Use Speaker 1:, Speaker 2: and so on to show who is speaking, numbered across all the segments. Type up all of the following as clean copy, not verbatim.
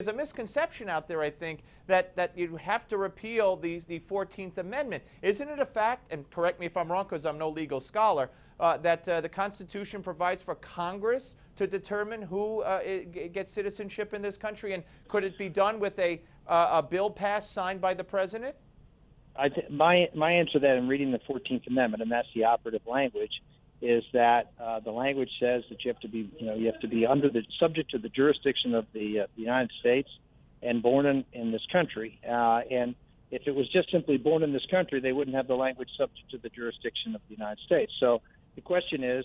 Speaker 1: There's a misconception out there, I think, that you have to repeal the 14th Amendment. Isn't it a fact, and correct me if I'm wrong because I'm no legal scholar, that the Constitution provides for Congress to determine who gets citizenship in this country? And could it be done with a bill passed, signed by the President?
Speaker 2: My answer to that in reading the 14th Amendment, and that's the operative language, is that the language says that you have to be under the subject to the jurisdiction of the United States and born in this country. And if it was just simply born in this country, they wouldn't have the language subject to the jurisdiction of the United States. So the question is,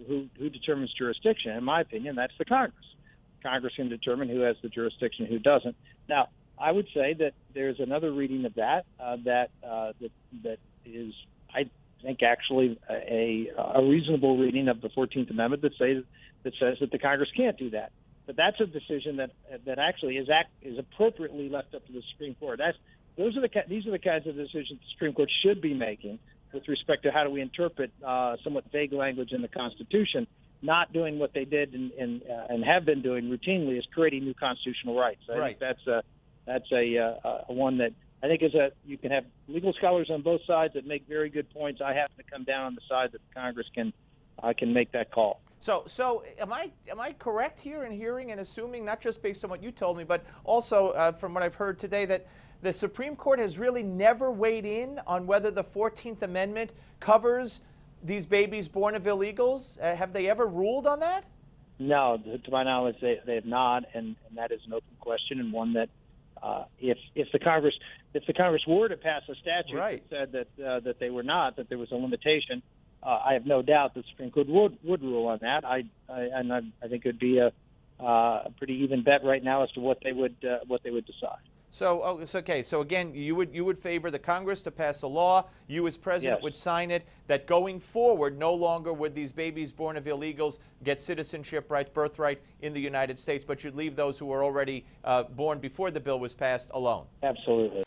Speaker 2: who determines jurisdiction? In my opinion, that's the Congress. Congress can determine who has the jurisdiction and who doesn't. Now, I would say that there's another reading of that that is, I think, actually a reasonable reading of the 14th Amendment that says that the Congress can't do that. But that's a decision that actually is appropriately left up to the Supreme Court. These are the kinds of decisions the Supreme Court should be making with respect to how do we interpret somewhat vague language in the Constitution, not doing what they did and have been doing routinely, is creating new constitutional rights. I think that's a one that I think you can have legal scholars on both sides that make very good points. I happen to come down on the side that Congress can make that call.
Speaker 1: So am I correct here in hearing and assuming, not just based on what you told me, but also from what I've heard today, that the Supreme Court has really never weighed in on whether the 14th Amendment covers these babies born of illegals? Have they ever ruled on that? No,
Speaker 2: to my knowledge, they have not, and that is an open question, and one that if the Congress were to pass a statute that said that they were not, that there was a limitation, I have no doubt the Supreme Court would rule on that. I think it would be a pretty even bet right now as to what they would decide.
Speaker 1: So, okay. So again, you would favor the Congress to pass a law. You, as president, would sign it, that going forward, no longer would these babies born of illegals get citizenship rights, birthright in the United States, but you'd leave those who were already born before the bill was passed alone.
Speaker 2: Absolutely.